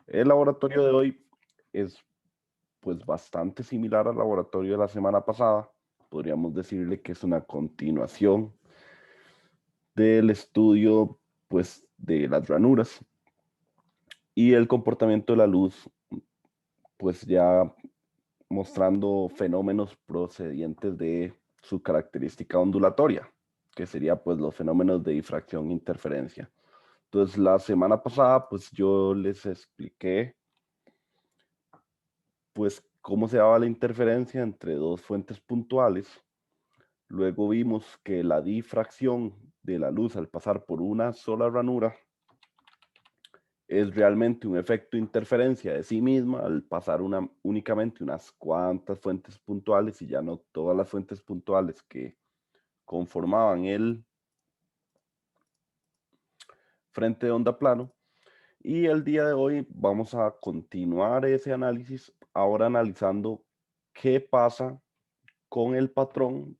El laboratorio de hoy es pues bastante similar al laboratorio de la semana pasada. Podríamos decirle que es una continuación del estudio pues de las ranuras y el comportamiento de la luz, pues ya mostrando fenómenos procedientes de su característica ondulatoria, que sería pues los fenómenos de difracción e interferencia. Entonces la semana pasada pues yo les expliqué pues cómo se daba la interferencia entre dos fuentes puntuales. Luego vimos que la difracción de la luz al pasar por una sola ranura es realmente un efecto de interferencia de sí misma al pasar únicamente unas cuantas fuentes puntuales y ya no todas las fuentes puntuales que conformaban el frente de onda plano. Y el día de hoy vamos a continuar ese análisis, ahora analizando qué pasa con el patrón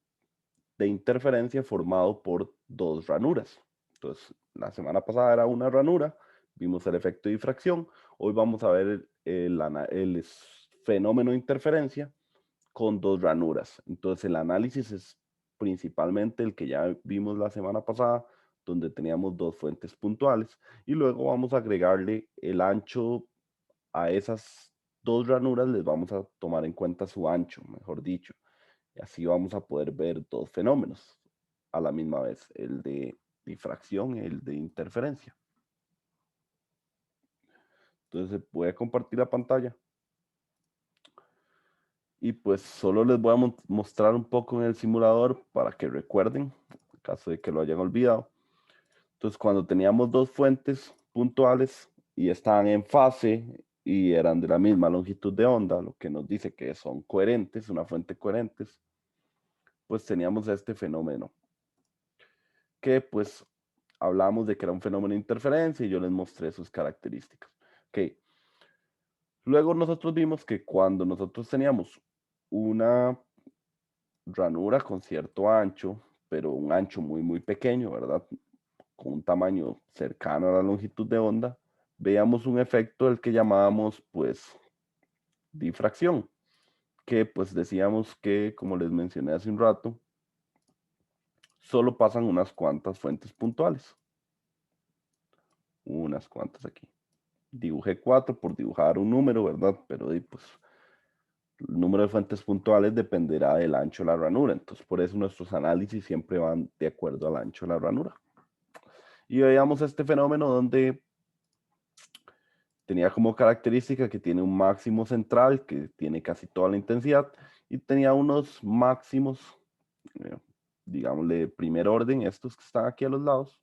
de interferencia formado por dos ranuras. Entonces, la semana pasada era una ranura, vimos el efecto de difracción, hoy vamos a ver el fenómeno de interferencia con dos ranuras. Entonces, el análisis es principalmente el que ya vimos la semana pasada, donde teníamos dos fuentes puntuales, y luego vamos a agregarle el ancho a esas dos ranuras, les vamos a tomar en cuenta su ancho, mejor dicho. Y así vamos a poder ver dos fenómenos a la misma vez, el de difracción y el de interferencia. Entonces voy a compartir la pantalla y pues solo les voy a mostrar un poco en el simulador para que recuerden, en caso de que lo hayan olvidado. Entonces cuando teníamos dos fuentes puntuales y estaban en fase y eran de la misma longitud de onda, lo que nos dice que son coherentes, una fuente coherentes, pues teníamos este fenómeno que pues hablamos de que era un fenómeno de interferencia y yo les mostré sus características. Ok. Luego nosotros vimos que cuando nosotros teníamos una ranura con cierto ancho, pero un ancho muy pequeño, ¿verdad? Con un tamaño cercano a la longitud de onda, veíamos un efecto del que llamábamos pues difracción, que pues decíamos que, como les mencioné hace un rato, solo pasan unas cuantas fuentes puntuales, unas cuantas aquí. Dibujé 4 por dibujar un número, ¿verdad? Pero pues el número de fuentes puntuales dependerá del ancho de la ranura. Entonces, por eso nuestros análisis siempre van de acuerdo al ancho de la ranura. Y veíamos este fenómeno donde tenía como característica que tiene un máximo central, que tiene casi toda la intensidad, y tenía unos máximos, eh, digámosle, de primer orden, estos que están aquí a los lados,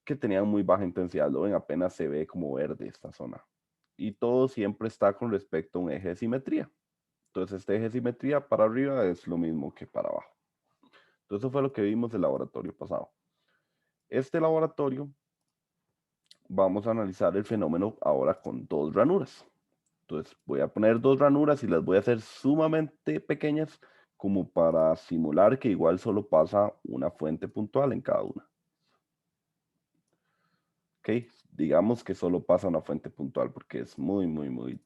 que tenían muy baja intensidad. Lo ven, apenas se ve como verde esta zona. Y todo siempre está con respecto a un eje de simetría. Entonces, este eje de simetría para arriba es lo mismo que para abajo. Entonces, eso fue lo que vimos el laboratorio pasado. Este laboratorio, vamos a analizar el fenómeno ahora con dos ranuras. Entonces, voy a poner dos ranuras y las voy a hacer sumamente pequeñas como para simular que igual solo pasa una fuente puntual en cada una. ¿Ok? Digamos que solo pasa una fuente puntual porque es muy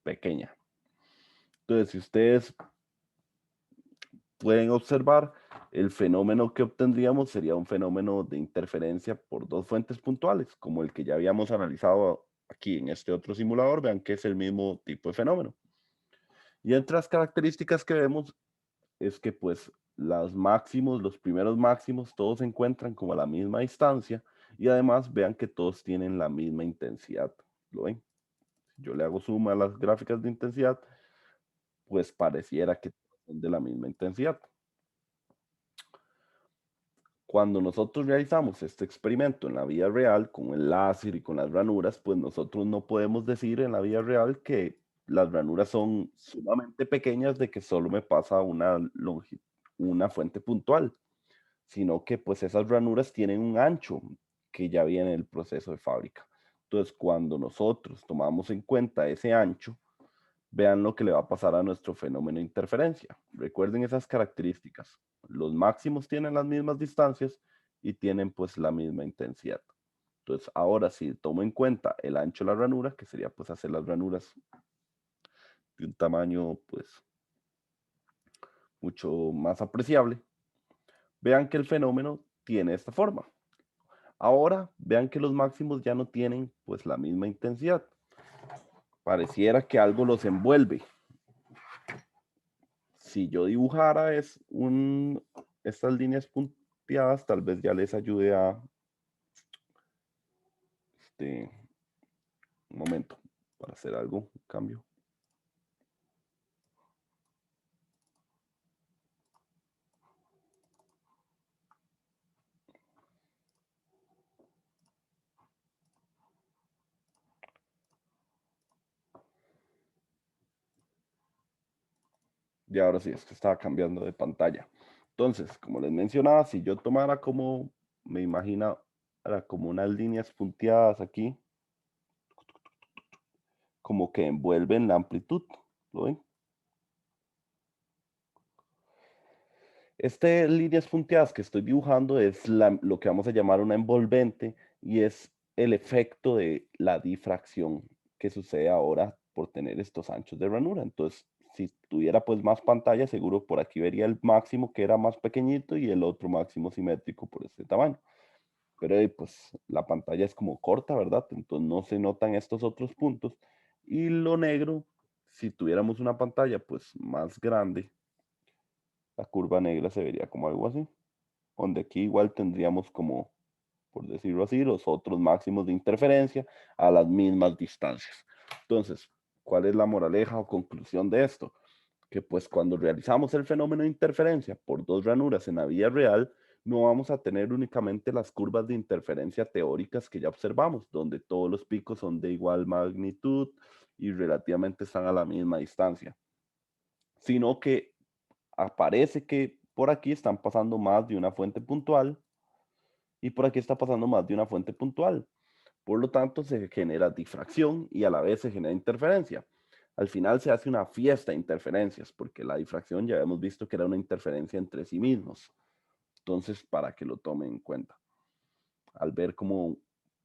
pequeña. Entonces, si ustedes pueden observar, el fenómeno que obtendríamos sería un fenómeno de interferencia por dos fuentes puntuales, como el que ya habíamos analizado aquí en este otro simulador. Vean que es el mismo tipo de fenómeno. Y entre las características que vemos es que pues los máximos, los primeros máximos, todos se encuentran como a la misma distancia y además vean que todos tienen la misma intensidad. ¿Lo ven? Si yo le hago suma a las gráficas de intensidad, pues pareciera que son de la misma intensidad. Cuando nosotros realizamos este experimento en la vida real con el láser y con las ranuras, pues nosotros no podemos decir en la vida real que las ranuras son sumamente pequeñas de que solo me pasa una fuente puntual, sino que pues esas ranuras tienen un ancho que ya viene en el proceso de fábrica. Entonces, cuando nosotros tomamos en cuenta ese ancho, vean lo que le va a pasar a nuestro fenómeno de interferencia. Recuerden esas características. Los máximos tienen las mismas distancias y tienen pues la misma intensidad. Entonces, ahora si tomo en cuenta el ancho de la ranura, que sería pues hacer las ranuras de un tamaño pues mucho más apreciable, vean que el fenómeno tiene esta forma. Ahora vean que los máximos ya no tienen pues la misma intensidad. Pareciera que algo los envuelve. Si yo dibujara estas líneas punteadas, tal vez ya les ayude a un momento para hacer algo, un cambio. Y ahora sí, es que estaba cambiando de pantalla. Entonces, como les mencionaba, si yo tomara como, me imagino, como unas líneas punteadas aquí, como que envuelven la amplitud, ¿lo ven? Este líneas punteadas que estoy dibujando es lo que vamos a llamar una envolvente y es el efecto de la difracción que sucede ahora por tener estos anchos de ranura. Entonces, si tuviera pues más pantalla, seguro por aquí vería el máximo que era más pequeñito y el otro máximo simétrico por este tamaño. Pero pues la pantalla es como corta, ¿verdad? Entonces no se notan estos otros puntos. Y lo negro, si tuviéramos una pantalla pues más grande, la curva negra se vería como algo así, donde aquí igual tendríamos como, por decirlo así, los otros máximos de interferencia a las mismas distancias. Entonces, ¿cuál es la moraleja o conclusión de esto? Que pues cuando realizamos el fenómeno de interferencia por dos ranuras en la vida real, no vamos a tener únicamente las curvas de interferencia teóricas que ya observamos, donde todos los picos son de igual magnitud y relativamente están a la misma distancia, sino que aparece que por aquí están pasando más de una fuente puntual y por aquí está pasando más de una fuente puntual. Por lo tanto, se genera difracción y a la vez se genera interferencia. Al final se hace una fiesta de interferencias, porque la difracción ya hemos visto que era una interferencia entre sí mismos. Entonces, para que lo tomen en cuenta, al ver cómo,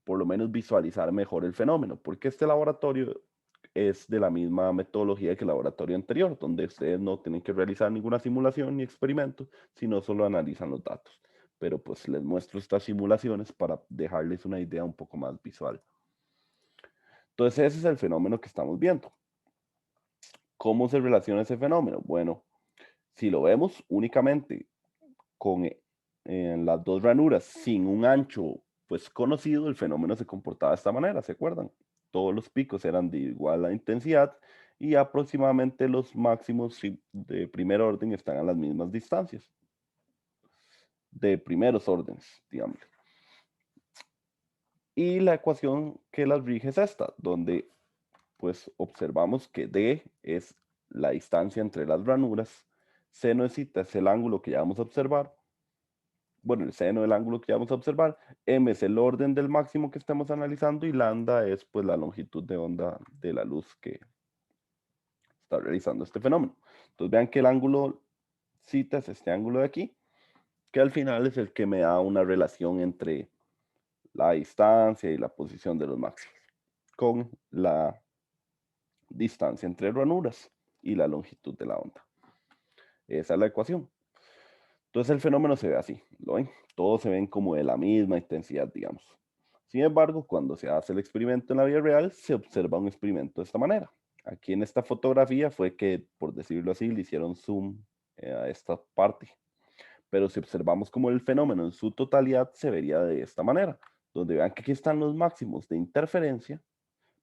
por lo menos visualizar mejor el fenómeno, porque este laboratorio es de la misma metodología que el laboratorio anterior, donde ustedes no tienen que realizar ninguna simulación ni experimento, sino solo analizan los datos. Pero pues les muestro estas simulaciones para dejarles una idea un poco más visual. Entonces ese es el fenómeno que estamos viendo. ¿Cómo se relaciona ese fenómeno? Bueno, si lo vemos únicamente con las dos ranuras sin un ancho pues conocido, el fenómeno se comportaba de esta manera, ¿se acuerdan? Todos los picos eran de igual a intensidad y aproximadamente los máximos de primer orden están a las mismas distancias, de primeros órdenes, digamos. Y la ecuación que las rige es esta, donde pues observamos que D es la distancia entre las ranuras, seno de cita es el ángulo que ya vamos a observar, bueno, el seno del ángulo que ya vamos a observar, m es el orden del máximo que estamos analizando y lambda es pues la longitud de onda de la luz que está realizando este fenómeno. Entonces vean que el ángulo cita es este ángulo de aquí, que al final es el que me da una relación entre la distancia y la posición de los máximos con la distancia entre ranuras y la longitud de la onda. Esa es la ecuación. Entonces el fenómeno se ve así, ¿lo ven? Todos se ven como de la misma intensidad, digamos. Sin embargo, cuando se hace el experimento en la vida real, se observa un experimento de esta manera. Aquí en esta fotografía fue que, por decirlo así, le hicieron zoom a esta parte. Pero si observamos como el fenómeno en su totalidad, se vería de esta manera, donde vean que aquí están los máximos de interferencia,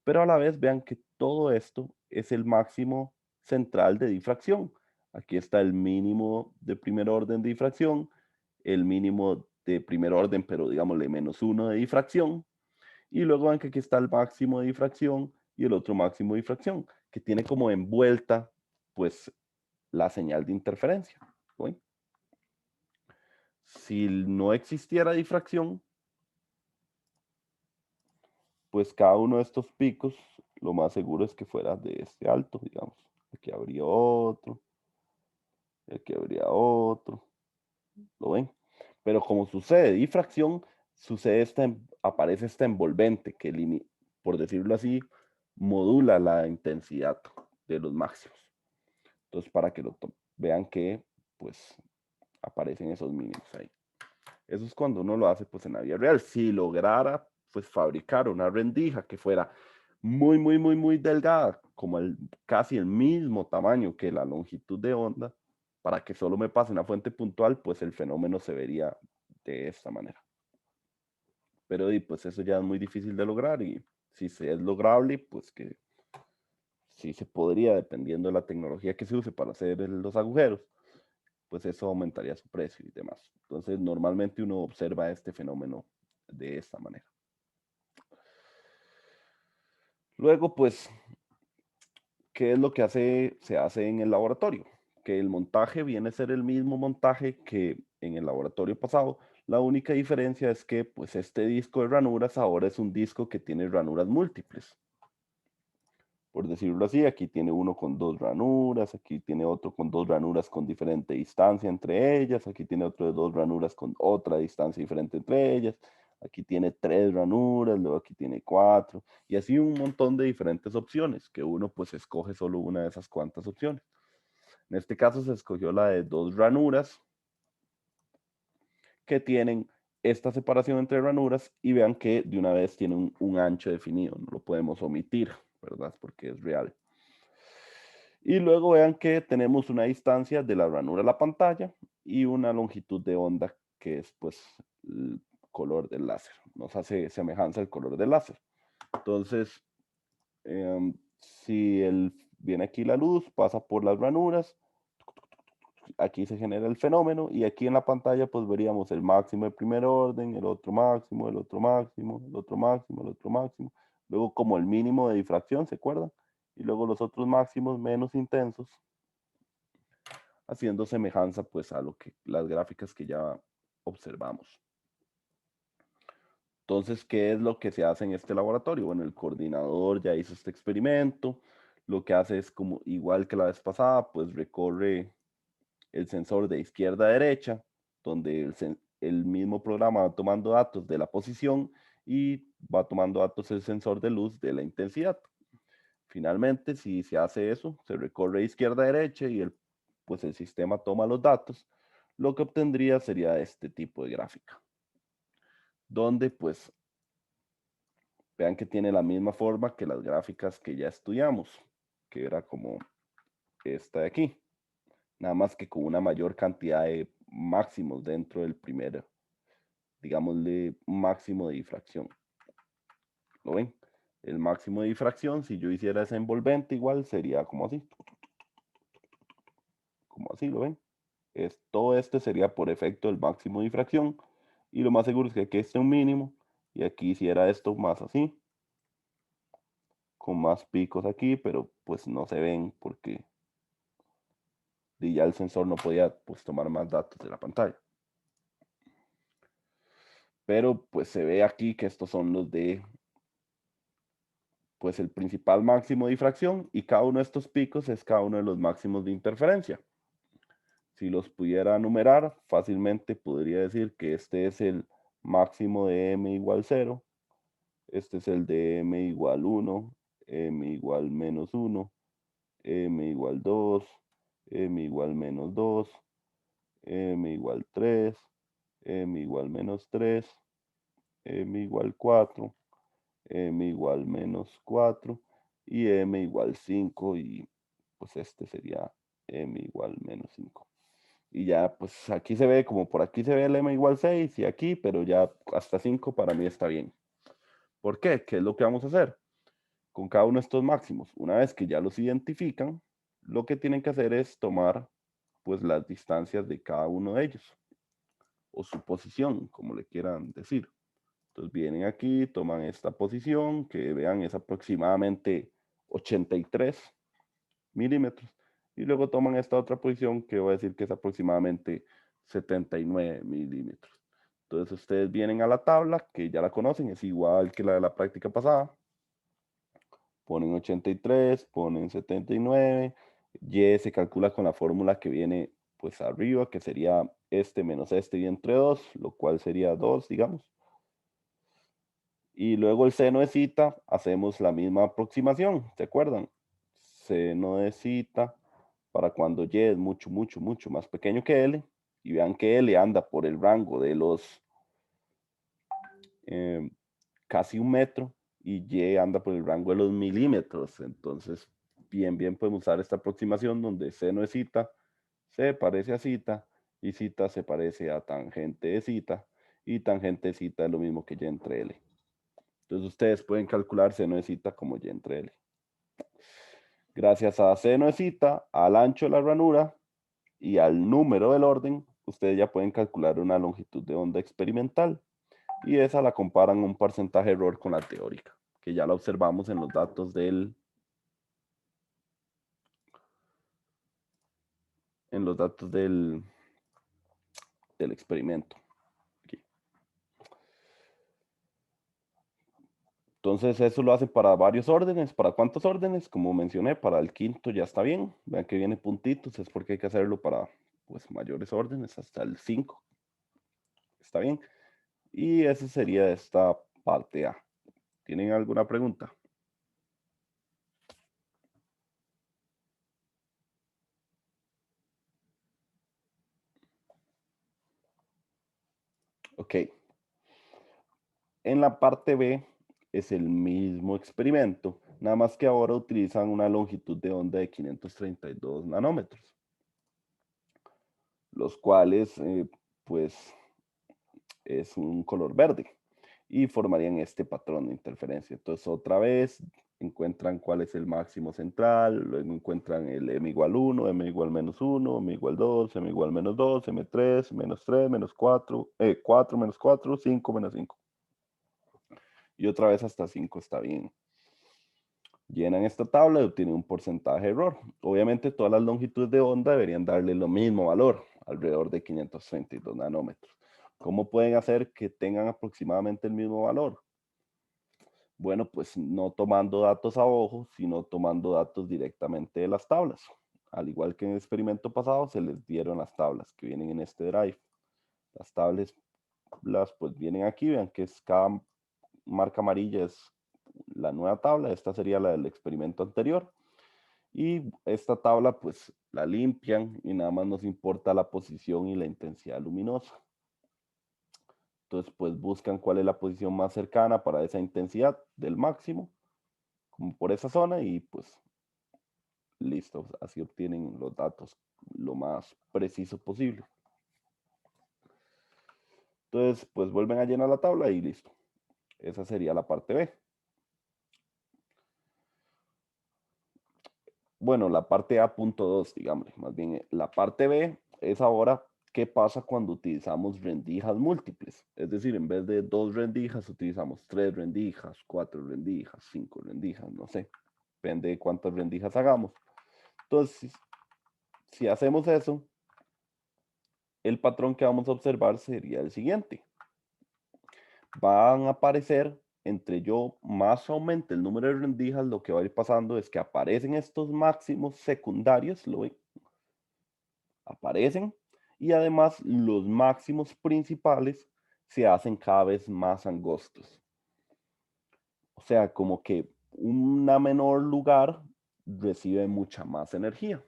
pero a la vez vean que todo esto es el máximo central de difracción. Aquí está el mínimo de primer orden de difracción, el mínimo de primer orden, pero digámosle -1 de difracción, y luego ven que aquí está el máximo de difracción y el otro máximo de difracción, que tiene como envuelta pues la señal de interferencia. ¿Sí? Si no existiera difracción, pues cada uno de estos picos, lo más seguro es que fuera de este alto, digamos. Aquí habría otro, aquí habría otro, ¿lo ven? Pero como sucede difracción, aparece esta envolvente que, por decirlo así, modula la intensidad de los máximos. Entonces, para que vean que, pues, aparecen esos mínimos ahí. Eso es cuando uno lo hace, pues, en la vida real. Si lograra, pues, fabricar una rendija que fuera muy, muy, muy, muy delgada, como casi el mismo tamaño que la longitud de onda, para que solo me pase una fuente puntual, pues el fenómeno se vería de esta manera. Pero pues eso ya es muy difícil de lograr y si se es lograble, pues que sí se podría, dependiendo de la tecnología que se use para hacer los agujeros, pues eso aumentaría su precio y demás. Entonces, normalmente uno observa este fenómeno de esta manera. Luego, pues, ¿qué es lo que se hace en el laboratorio? Que el montaje viene a ser el mismo montaje que en el laboratorio pasado. La única diferencia es que, pues, este disco de ranuras ahora es un disco que tiene ranuras múltiples. Por decirlo así, aquí tiene uno con 2 ranuras, aquí tiene otro con 2 ranuras con diferente distancia entre ellas, aquí tiene otro de 2 ranuras con otra distancia diferente entre ellas, aquí tiene 3 ranuras, luego aquí tiene 4, y así un montón de diferentes opciones, que uno pues escoge solo una de esas cuantas opciones. En este caso se escogió la de 2 ranuras, que tienen esta separación entre ranuras, y vean que de una vez tiene un ancho definido, no lo podemos omitir, ¿verdad? Porque es real. Y luego vean que tenemos una distancia de la ranura a la pantalla y una longitud de onda que es pues el color del láser. Nos hace semejanza al color del láser. Entonces, si viene aquí la luz, pasa por las ranuras, aquí se genera el fenómeno y aquí en la pantalla pues veríamos el máximo de primer orden, el otro máximo, el otro máximo, el otro máximo, el otro máximo. Luego como el mínimo de difracción, ¿se acuerdan? Y luego los otros máximos menos intensos, haciendo semejanza pues a lo que las gráficas que ya observamos. Entonces, ¿qué es lo que se hace en este laboratorio? Bueno, el coordinador ya hizo este experimento, lo que hace es como igual que la vez pasada, pues recorre el sensor de izquierda a derecha, donde el mismo programa va tomando datos de la posición y va tomando datos el sensor de luz de la intensidad. Finalmente, si se hace eso, se recorre de izquierda a derecha y pues el sistema toma los datos, lo que obtendría sería este tipo de gráfica, donde pues vean que tiene la misma forma que las gráficas que ya estudiamos, que era como esta de aquí, nada más que con una mayor cantidad de máximos dentro del primer, digámosle, máximo de difracción. ¿Lo ven? El máximo de difracción, si yo hiciera esa envolvente igual, sería como así, ¿lo ven? Todo este sería por efecto del máximo de difracción y lo más seguro es que aquí esté un mínimo y aquí hiciera esto más así, con más picos aquí, pero pues no se ven porque ya el sensor no podía pues tomar más datos de la pantalla. Pero pues se ve aquí que estos son los de pues el principal máximo de difracción y cada uno de estos picos es cada uno de los máximos de interferencia. Si los pudiera numerar, fácilmente podría decir que este es el máximo de m igual 0, este es el de m igual 1, m igual menos 1, m igual 2, m igual menos 2, m igual 3, m igual menos 3, m igual 4, m igual menos 4 y m igual 5 y pues este sería m igual menos 5. Y ya pues aquí se ve como por aquí se ve el m igual 6 y aquí, pero ya hasta 5 para mí está bien. ¿Por qué? ¿Qué es lo que vamos a hacer? Con cada uno de estos máximos, una vez que ya los identifican, lo que tienen que hacer es tomar pues las distancias de cada uno de ellos o su posición, como le quieran decir. Entonces vienen aquí, toman esta posición que vean es aproximadamente 83 milímetros y luego toman esta otra posición que voy a decir que es aproximadamente 79 milímetros. Entonces ustedes vienen a la tabla que ya la conocen, es igual que la de la práctica pasada. Ponen 83, ponen 79, y se calcula con la fórmula que viene pues arriba, que sería este menos este y entre 2, lo cual sería 2, digamos. Y luego el seno de zeta, hacemos la misma aproximación, ¿se acuerdan? Seno de zeta para cuando y es mucho, mucho, mucho más pequeño que L. Y vean que L anda por el rango de los eh, casi 1 metro y Y anda por el rango de los milímetros. Entonces, bien podemos usar esta aproximación donde seno de zeta se parece a zeta y zeta se parece a tangente de zeta y tangente de zeta es lo mismo que Y entre L. Entonces ustedes pueden calcular seno de zeta como Y entre L. Gracias a seno de zeta, al ancho de la ranura y al número del orden, ustedes ya pueden calcular una longitud de onda experimental. Y esa la comparan un porcentaje de error con la teórica, que ya la observamos en los datos del experimento. Aquí. Entonces eso lo hace para varios órdenes. ¿Para cuántos órdenes? Como mencioné, para el quinto ya está bien. Vean que viene puntitos, es porque hay que hacerlo para pues, mayores órdenes, hasta el 5. Está bien. Y esa sería esta parte A. ¿Tienen alguna pregunta? Ok. En la parte B es el mismo experimento, nada más que ahora utilizan una longitud de onda de 532 nanómetros, los cuales pues es un color verde y formarían este patrón de interferencia. Entonces otra vez encuentran cuál es el máximo central, luego encuentran el m igual 1, m igual menos 1, m igual 2, m igual menos 2, m3, menos 3, menos 4, 4 menos 4, 5 menos 5. Y otra vez hasta 5 está bien. Llenan esta tabla y obtienen un porcentaje de error. Obviamente todas las longitudes de onda deberían darle lo mismo valor, alrededor de 532 nanómetros. ¿Cómo pueden hacer que tengan aproximadamente el mismo valor? Bueno, pues no tomando datos a ojo, sino tomando datos directamente de las tablas. Al igual que en el experimento pasado, se les dieron las tablas que vienen en este drive. Las tablas pues vienen aquí, vean que es cada marca amarilla es la nueva tabla, esta sería la del experimento anterior. Y esta tabla pues la limpian y nada más nos importa la posición y la intensidad luminosa. Entonces pues buscan cuál es la posición más cercana para esa intensidad del máximo, como por esa zona y pues listo, así obtienen los datos lo más preciso posible. Entonces pues vuelven a llenar la tabla y listo. Esa sería la parte B. Bueno, la parte A.2, digamos, más bien la parte B es ahora qué pasa cuando utilizamos rendijas múltiples. Es decir, en vez de 2 rendijas, utilizamos 3 rendijas, 4 rendijas, 5 rendijas, no sé. Depende de cuántas rendijas hagamos. Entonces, si hacemos eso, el patrón que vamos a observar sería el siguiente. Van a aparecer, entre yo más aumente el número de rendijas, lo que va a ir pasando es que aparecen estos máximos secundarios, ¿lo ven? Aparecen y además los máximos principales se hacen cada vez más angostos. O sea, como que una menor lugar recibe mucha más energía.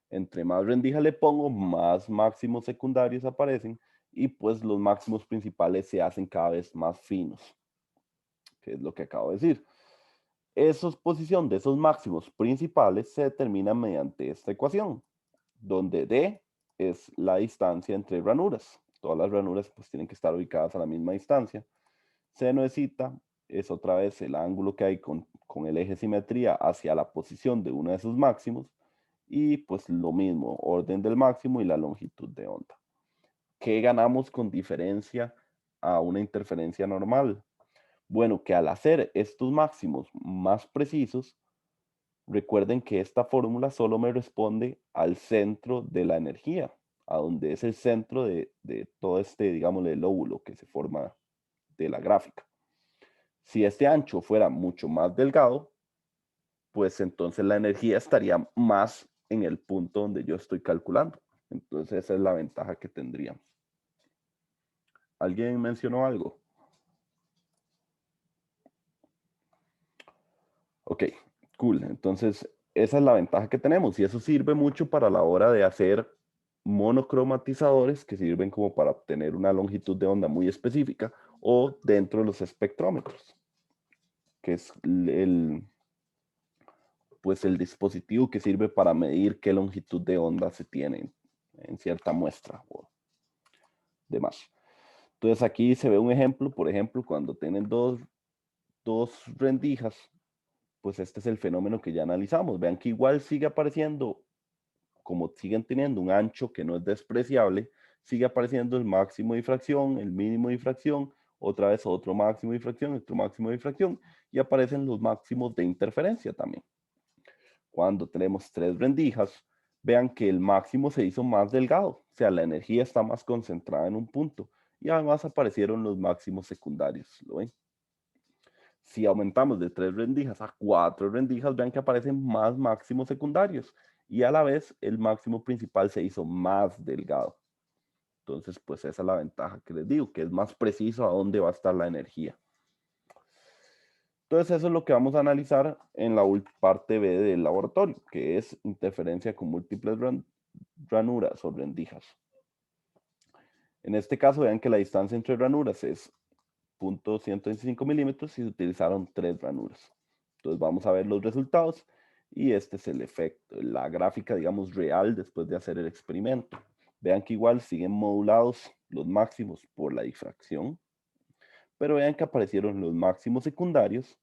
Entre más rendija le pongo, más máximos secundarios aparecen y pues los máximos principales se hacen cada vez más finos, que es lo que acabo de decir. Esa posición de esos máximos principales se determina mediante esta ecuación, donde D es la distancia entre ranuras. Todas las ranuras pues tienen que estar ubicadas a la misma distancia. Seno de zeta es otra vez el ángulo que hay con el eje de simetría hacia la posición de uno de sus máximos. Y pues lo mismo, orden del máximo y la longitud de onda. ¿Qué ganamos con diferencia a una interferencia normal? Bueno, que al hacer estos máximos más precisos, recuerden que esta fórmula solo me responde al centro de la energía, a donde es el centro de todo este, digámosle, lóbulo que se forma de la gráfica. Si este ancho fuera mucho más delgado, pues entonces la energía estaría más en el punto donde yo estoy calculando. Entonces esa es la ventaja que tendríamos. ¿Alguien mencionó algo? Ok, cool. Entonces, esa es la ventaja que tenemos y eso sirve mucho para la hora de hacer monocromatizadores que sirven como para obtener una longitud de onda muy específica o dentro de los espectrómetros, que es pues el dispositivo que sirve para medir qué longitud de onda se tiene en cierta muestra o demás. Entonces aquí se ve un ejemplo, por ejemplo, cuando tienen dos rendijas, pues este es el fenómeno que ya analizamos. Vean que igual sigue apareciendo, como siguen teniendo un ancho que no es despreciable, sigue apareciendo el máximo de difracción, el mínimo de difracción, otra vez otro máximo de difracción, otro máximo de difracción, y aparecen los máximos de interferencia también. Cuando tenemos tres rendijas, vean que el máximo se hizo más delgado, o sea, la energía está más concentrada en un punto, y además aparecieron los máximos secundarios, ¿lo ven? Si aumentamos de 3 rendijas a 4 rendijas, vean que aparecen más máximos secundarios y a la vez el máximo principal se hizo más delgado. Entonces, pues esa es la ventaja que les digo, que es más preciso a dónde va a estar la energía. Entonces, eso es lo que vamos a analizar en la parte B del laboratorio, que es interferencia con múltiples ranuras o rendijas. En este caso, vean que la distancia entre ranuras es 0.125 milímetros y se utilizaron 3 ranuras. Entonces vamos a ver los resultados y este es el efecto, la gráfica, digamos, real después de hacer el experimento. Vean que igual siguen modulados los máximos por la difracción, pero vean que aparecieron los máximos secundarios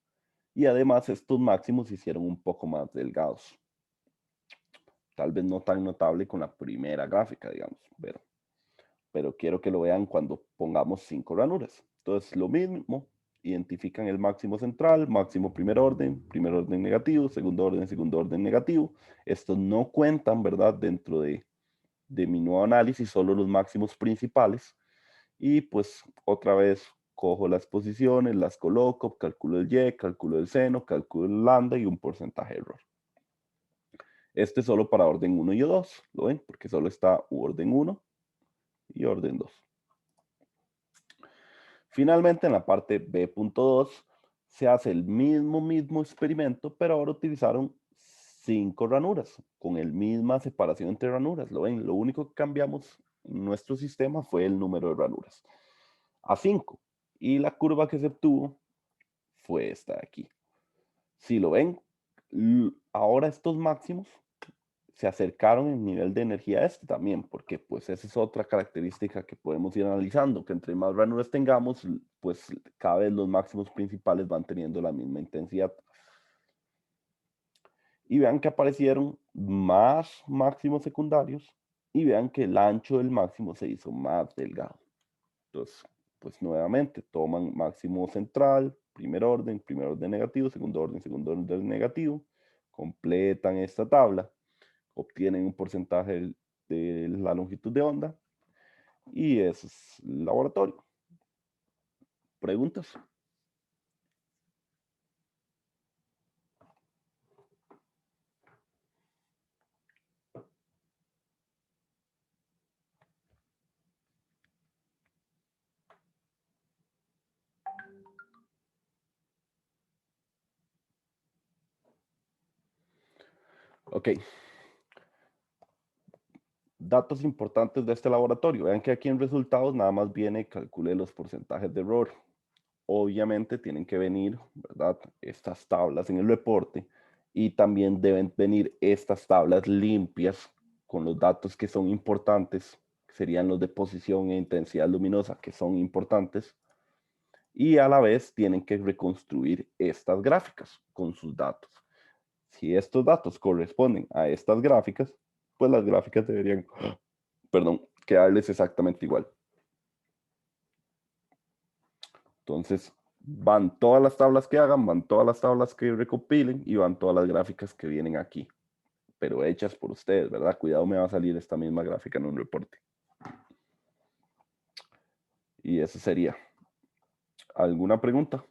y además estos máximos se hicieron un poco más delgados. Tal vez no tan notable con la primera gráfica, digamos, pero quiero que lo vean cuando pongamos 5 ranuras. Entonces, lo mismo, identifican el máximo central, máximo primer orden negativo, segundo orden negativo. Estos no cuentan, ¿verdad? Dentro de mi nuevo análisis, solo los máximos principales. Y pues otra vez cojo las posiciones, las coloco, calculo el Y, calculo el seno, calculo el lambda y un porcentaje de error. Este es solo para orden 1 y 2, ¿lo ven? Porque solo está orden 1 y orden 2. Finalmente, en la parte B.2 se hace el mismo experimento, pero ahora utilizaron 5 ranuras, con el misma separación entre ranuras. ¿Lo ven? Lo único que cambiamos en nuestro sistema fue el número de ranuras a 5. Y la curva que se obtuvo fue esta de aquí. Si lo ven, ahora estos máximos se acercaron en nivel de energía a este también, porque pues esa es otra característica que podemos ir analizando, que entre más ranuras tengamos, pues cada vez los máximos principales van teniendo la misma intensidad. Y vean que aparecieron más máximos secundarios y vean que el ancho del máximo se hizo más delgado. Entonces, pues nuevamente toman máximo central, primer orden negativo, segundo orden negativo, completan esta tabla, obtienen un porcentaje de la longitud de onda y ese es el laboratorio. ¿Preguntas? Ok. Datos importantes de este laboratorio. Vean que aquí en resultados nada más viene calcule los porcentajes de error. Obviamente tienen que venir, ¿verdad? Estas tablas en el reporte y también deben venir estas tablas limpias con los datos que son importantes, que serían los de posición e intensidad luminosa, que son importantes, y a la vez tienen que reconstruir estas gráficas con sus datos. Si estos datos corresponden a estas gráficas, pues las gráficas deberían, perdón, quedarles exactamente igual. Entonces, van todas las tablas que hagan, van todas las tablas que recopilen y van todas las gráficas que vienen aquí, pero hechas por ustedes, ¿verdad? Cuidado, me va a salir esta misma gráfica en un reporte. Y eso sería. ¿Alguna pregunta?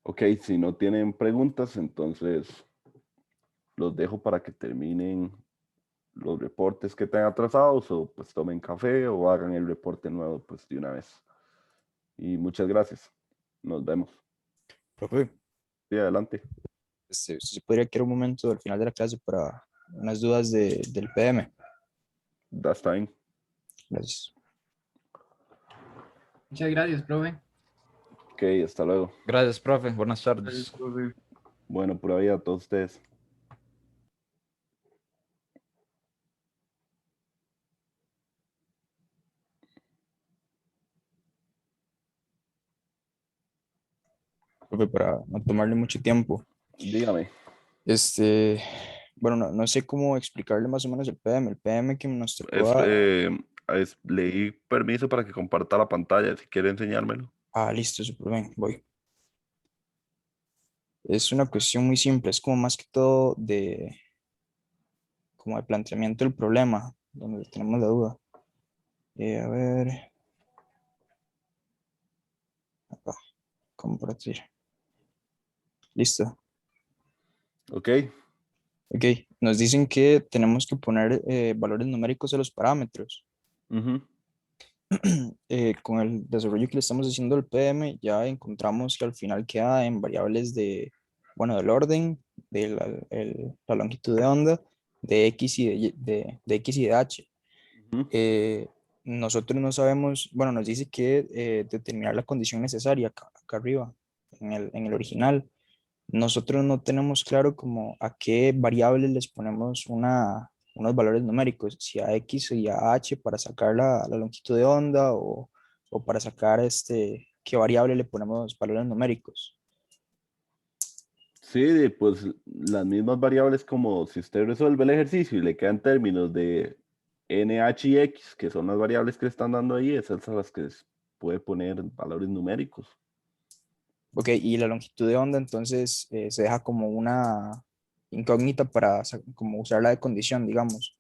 Ok, si no tienen preguntas, entonces los dejo para que terminen los reportes que tengan atrasados o pues tomen café o hagan el reporte nuevo pues de una vez. Y muchas gracias. Nos vemos. Profe, Sí, adelante. ¿usted podría quedar un momento al final de la clase para unas dudas del PM? That's time. Gracias. Muchas gracias, profe. Ok, hasta luego. Gracias, profe. Buenas Gracias, tardes. profe. Bueno, pura vida a todos ustedes. Profe, para no tomarle mucho tiempo. Dígame. Bueno, no sé cómo explicarle más o menos el PM. El PM que nos tocó Leí permiso para que comparta la pantalla, si quiere enseñármelo. listo, súper bien, voy. Es una cuestión muy simple, es como más que todo como de planteamiento del problema, donde tenemos la duda. A ver, acá, compartir. Listo. Ok. Ok, nos dicen que tenemos que poner valores numéricos a los parámetros. Ujú. Con el desarrollo que le estamos haciendo al PM, ya encontramos que al final queda en variables del orden, de la longitud de onda, de X y de X y de H. Ujú. Nosotros no sabemos, bueno, nos dice que determinar la condición necesaria acá arriba, en el original. Nosotros no tenemos claro como a qué variables les ponemos unos valores numéricos, si a X y a H para sacar la longitud de onda o para sacar qué variable le ponemos valores numéricos. Sí, pues las mismas variables como si usted resuelve el ejercicio y le quedan términos de NH y X, que son las variables que le están dando ahí, esas son las que puede poner valores numéricos. Ok, y la longitud de onda entonces se deja como una incógnita para como usarla de condición, digamos.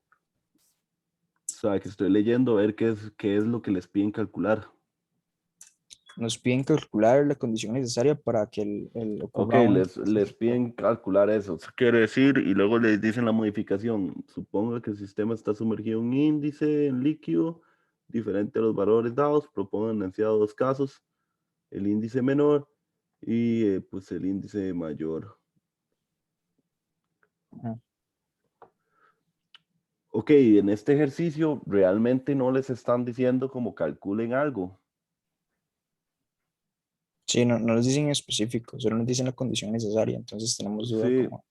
O sea, que estoy leyendo a ver qué es lo que les piden calcular. Nos piden calcular la condición necesaria para que Ok, ocurra un les piden calcular eso. Eso quiere decir, y luego les dicen la modificación. Suponga que el sistema está sumergido en un índice en líquido, diferente a los valores dados. Propongan enunciado dos casos, el índice menor y pues el índice mayor. Ajá. Ok, en este ejercicio realmente no les están diciendo como calculen algo. Sí, no les dicen en específico, solo nos dicen la condición necesaria, entonces tenemos duda Sí, como,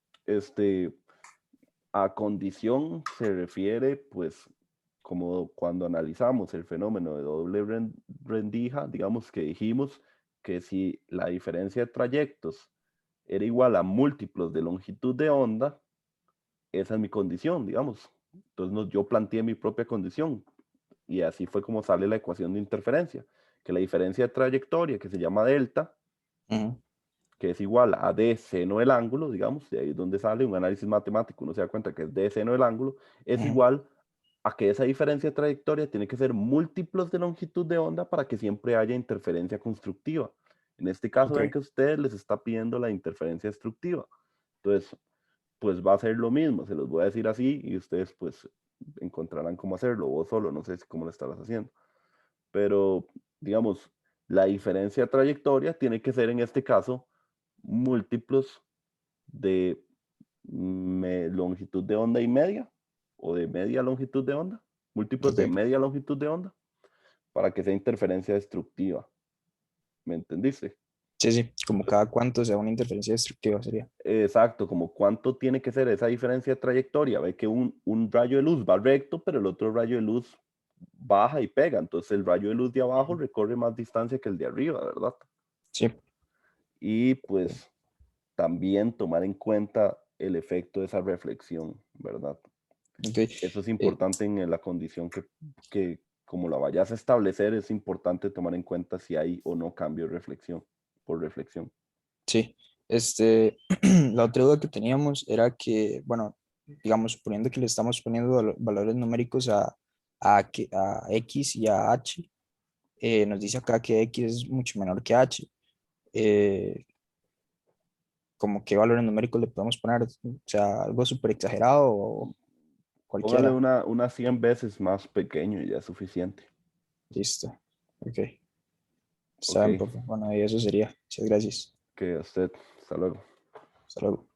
a condición se refiere, pues, como cuando analizamos el fenómeno de doble rendija, digamos que dijimos que si la diferencia de trayectos era igual a múltiplos de longitud de onda, esa es mi condición, digamos. Entonces yo planteé mi propia condición y así fue como sale la ecuación de interferencia, que la diferencia de trayectoria, que se llama delta, ujú, que es igual a d seno del ángulo, digamos, de ahí es donde sale un análisis matemático, uno se da cuenta que es d seno del ángulo, es ujú, igual a que esa diferencia de trayectoria tiene que ser múltiplos de longitud de onda para que siempre haya interferencia constructiva. En este caso, ok, ven que a ustedes les está pidiendo la interferencia destructiva. Entonces, pues va a ser lo mismo, se los voy a decir así y ustedes pues encontrarán cómo hacerlo, vos solo, no sé cómo lo estarás haciendo. Pero, digamos, la diferencia de trayectoria tiene que ser en este caso múltiplos de longitud de onda y media, o de media longitud de onda, múltiplos ok, de media longitud de onda, para que sea interferencia destructiva. ¿Me entendiste? sí, como cada cuánto sea una interferencia destructiva sería, Exacto, como cuánto tiene que ser esa diferencia de trayectoria. Ve que un rayo de luz va recto, pero el otro rayo de luz baja y pega. Entonces el rayo de luz de abajo recorre más distancia que el de arriba, ¿verdad? sí, Y pues también tomar en cuenta el efecto de esa reflexión, ¿verdad? ok, Eso es eh, importante en la condición que como la vayas a establecer, es importante tomar en cuenta si hay o no cambio de reflexión, por reflexión. sí, la otra duda que teníamos era que, bueno, digamos, suponiendo que le estamos poniendo valores numéricos a X y a H, nos dice acá que X es mucho menor que H. Eh, como qué valores numéricos le podemos poner, o sea, algo súper exagerado o Póngale cualquiera. unas 100 veces más pequeño y ya es suficiente. Listo. Ok. Está Ok, bien, profe. Bueno, y eso sería. Muchas gracias. que usted, hasta luego. Hasta luego.